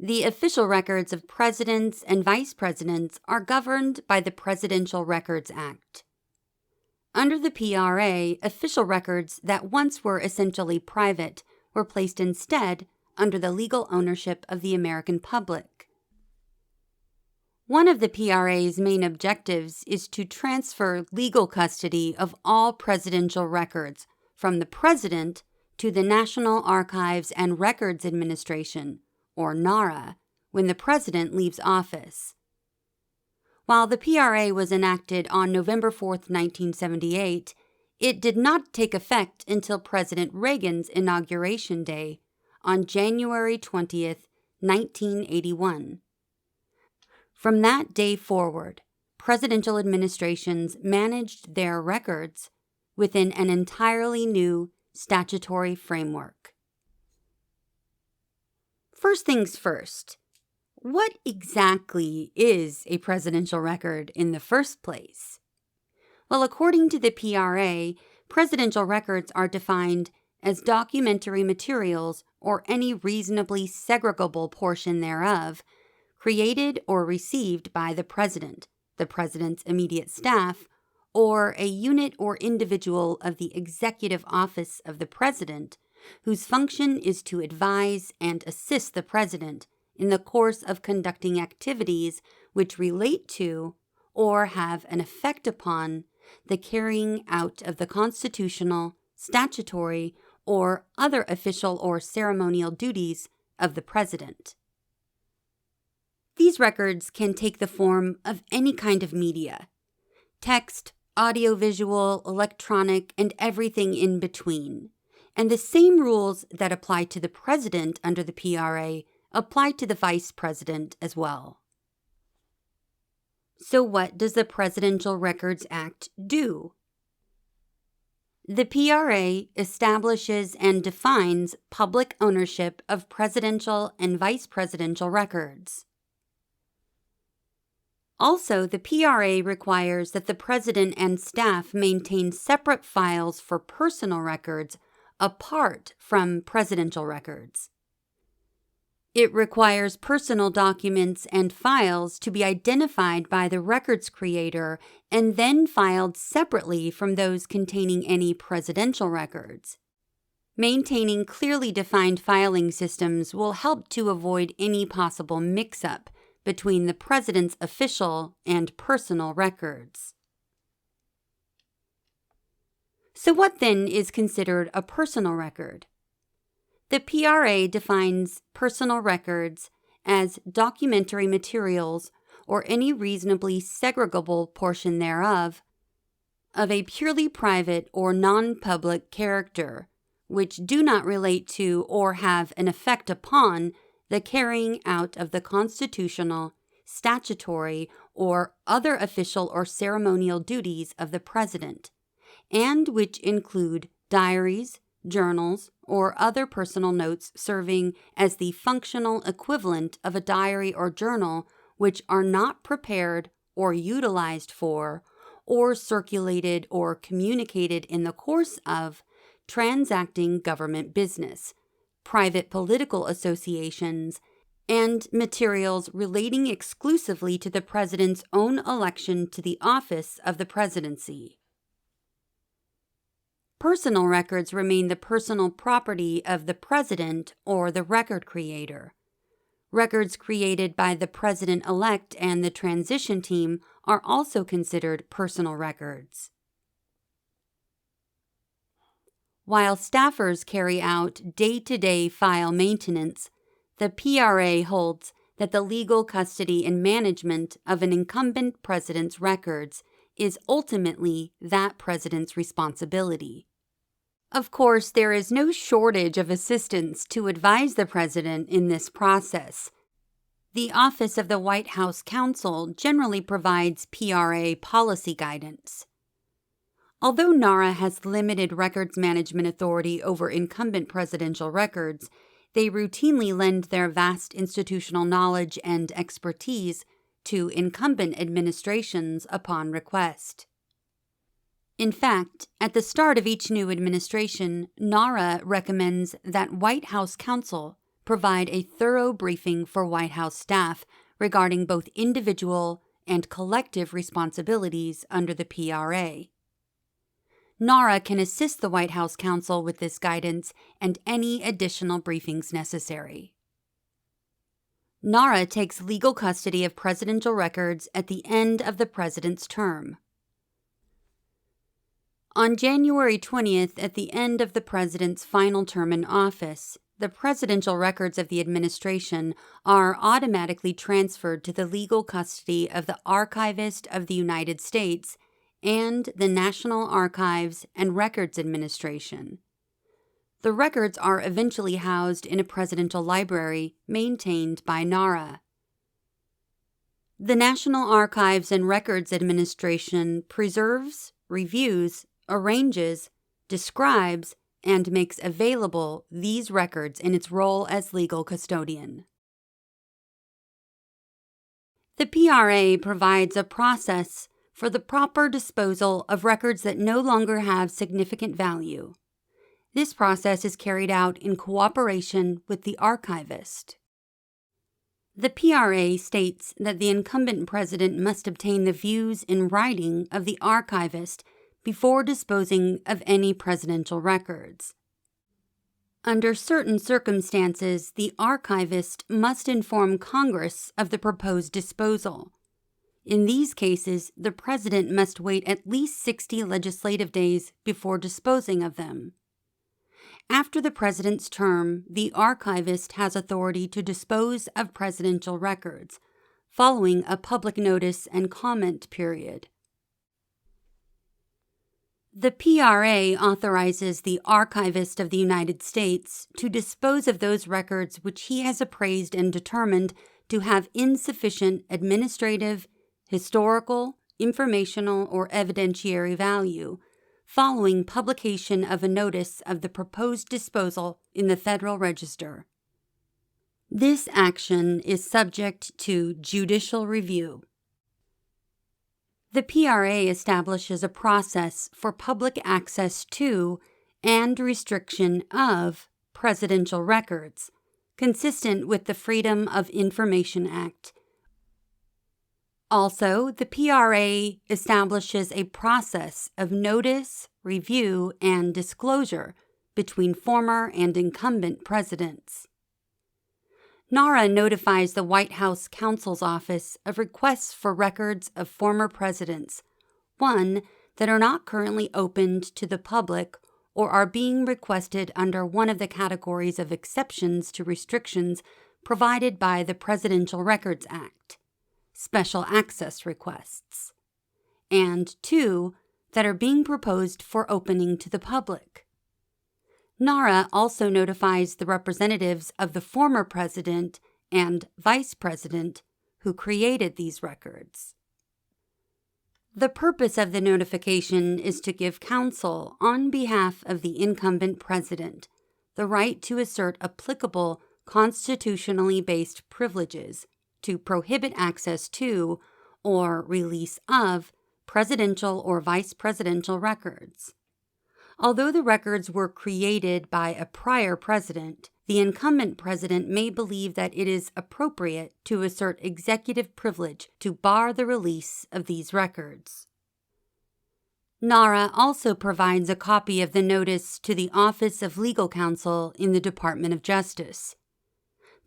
The official records of presidents and vice presidents are governed by the Presidential Records Act. Under the PRA, official records that once were essentially private were placed instead under the legal ownership of the American public. One of the PRA's main objectives is to transfer legal custody of all presidential records from the President to the National Archives and Records Administration, or NARA, when the President leaves office. While the PRA was enacted on November 4, 1978, it did not take effect until President Reagan's inauguration day on January 20, 1981. From that day forward, presidential administrations managed their records within an entirely new statutory framework. First things first, what exactly is a presidential record in the first place? Well, according to the PRA, presidential records are defined as documentary materials or any reasonably segregable portion thereof, created or received by the president's immediate staff, or a unit or individual of the executive office of the president, whose function is to advise and assist the president in the course of conducting activities which relate to or have an effect upon the carrying out of the constitutional, statutory, or other official or ceremonial duties of the president. These records can take the form of any kind of media: text, audiovisual, electronic, and everything in between. And the same rules that apply to the president under the PRA apply to the vice president as well. So what does the Presidential Records Act do? The PRA establishes and defines public ownership of presidential and vice presidential records. Also, the PRA requires that the president and staff maintain separate files for personal records apart from presidential records. It requires personal documents and files to be identified by the records creator and then filed separately from those containing any presidential records. Maintaining clearly defined filing systems will help to avoid any possible mix-up between the president's official and personal records. So what then is considered a personal record? The PRA defines personal records as documentary materials or any reasonably segregable portion thereof of a purely private or non-public character, which do not relate to or have an effect upon the carrying out of the constitutional, statutory, or other official or ceremonial duties of the president, and which include diaries, journals, or other personal notes serving as the functional equivalent of a diary or journal, which are not prepared or utilized for, or circulated or communicated in the course of transacting government business, private political associations, and materials relating exclusively to the president's own election to the office of the presidency. Personal records remain the personal property of the president or the record creator. Records created by the president-elect and the transition team are also considered personal records. While staffers carry out day-to-day file maintenance, the PRA holds that the legal custody and management of an incumbent president's records is ultimately that president's responsibility. Of course, there is no shortage of assistance to advise the president in this process. The Office of the White House Counsel generally provides PRA policy guidance. Although NARA has limited records management authority over incumbent presidential records, they routinely lend their vast institutional knowledge and expertise to incumbent administrations upon request. In fact, at the start of each new administration, NARA recommends that White House counsel provide a thorough briefing for White House staff regarding both individual and collective responsibilities under the PRA. NARA can assist the White House counsel with this guidance and any additional briefings necessary. NARA takes legal custody of presidential records at the end of the president's term. On January 20th, at the end of the president's final term in office, the presidential records of the administration are automatically transferred to the legal custody of the Archivist of the United States and the National Archives and Records Administration. The records are eventually housed in a presidential library maintained by NARA. The National Archives and Records Administration preserves, reviews, arranges, describes, and makes available these records in its role as legal custodian. The PRA provides a process for the proper disposal of records that no longer have significant value. This process is carried out in cooperation with the archivist. The PRA states that the incumbent president must obtain the views in writing of the archivist before disposing of any presidential records. Under certain circumstances, the archivist must inform Congress of the proposed disposal. In these cases, the president must wait at least 60 legislative days before disposing of them. After the president's term, the archivist has authority to dispose of presidential records, following a public notice and comment period. The PRA authorizes the Archivist of the United States to dispose of those records which he has appraised and determined to have insufficient administrative, historical, informational, or evidentiary value, following publication of a notice of the proposed disposal in the Federal Register. This action is subject to judicial review. The PRA establishes a process for public access to and restriction of presidential records, consistent with the Freedom of Information Act. Also, the PRA establishes a process of notice, review, and disclosure between former and incumbent presidents. NARA notifies the White House counsel's office of requests for records of former presidents, one, that are not currently opened to the public or are being requested under one of the categories of exceptions to restrictions provided by the Presidential Records Act, special access requests, and two, that are being proposed for opening to the public. NARA also notifies the representatives of the former president and vice president who created these records. The purpose of the notification is to give counsel on behalf of the incumbent president the right to assert applicable constitutionally based privileges to prohibit access to or release of presidential or vice presidential records. Although the records were created by a prior president, the incumbent president may believe that it is appropriate to assert executive privilege to bar the release of these records. NARA also provides a copy of the notice to the Office of Legal Counsel in the Department of Justice.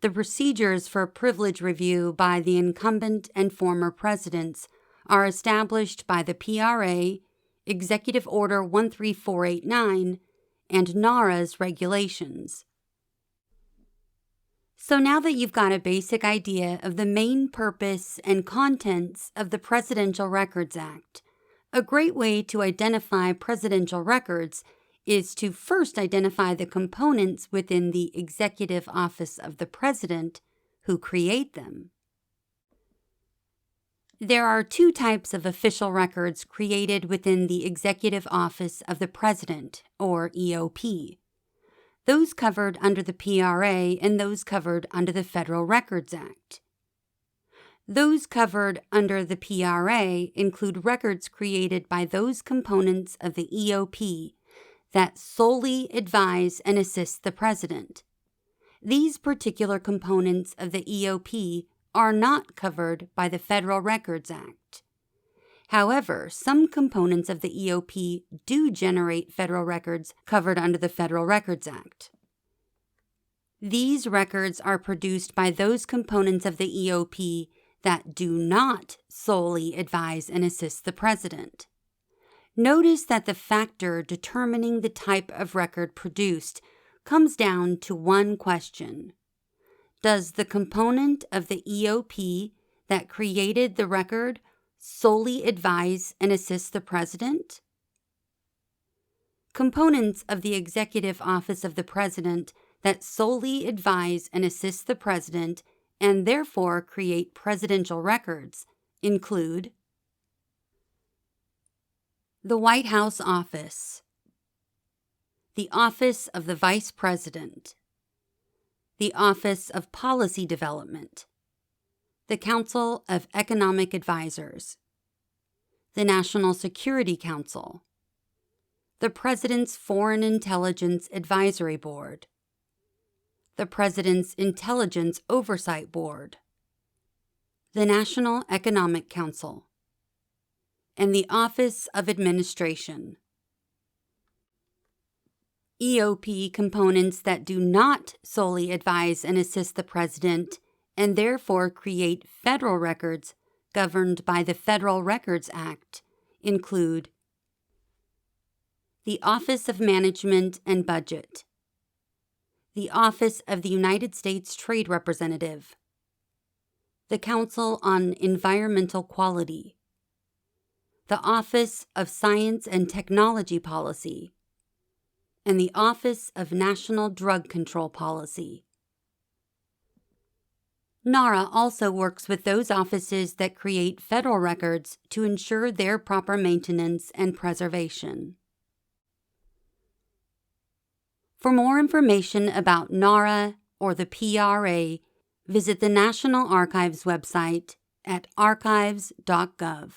The procedures for privilege review by the incumbent and former presidents are established by the PRA, Executive Order 13489, and NARA's regulations. So now that you've got a basic idea of the main purpose and contents of the Presidential Records Act, a great way to identify presidential records is to first identify the components within the Executive Office of the President who create them. There are two types of official records created within the Executive Office of the President, or EOP. Those covered under the PRA and those covered under the Federal Records Act. Those covered under the PRA include records created by those components of the EOP that solely advise and assist the President. These particular components of the EOP are not covered by the Federal Records Act. However, some components of the EOP do generate federal records covered under the Federal Records Act. These records are produced by those components of the EOP that do not solely advise and assist the President. Notice that the factor determining the type of record produced comes down to one question. Does the component of the EOP that created the record solely advise and assist the President? Components of the Executive Office of the President that solely advise and assist the President and therefore create presidential records include the White House Office, the Office of the Vice President, the Office of Policy Development, the Council of Economic Advisors, the National Security Council, the President's Foreign Intelligence Advisory Board, the President's Intelligence Oversight Board, the National Economic Council, and the Office of Administration. EOP components that do not solely advise and assist the President and therefore create federal records governed by the Federal Records Act include the Office of Management and Budget, the Office of the United States Trade Representative, the Council on Environmental Quality, the Office of Science and Technology Policy, and the Office of National Drug Control Policy. NARA also works with those offices that create federal records to ensure their proper maintenance and preservation. For more information about NARA or the PRA, visit the National Archives website at archives.gov.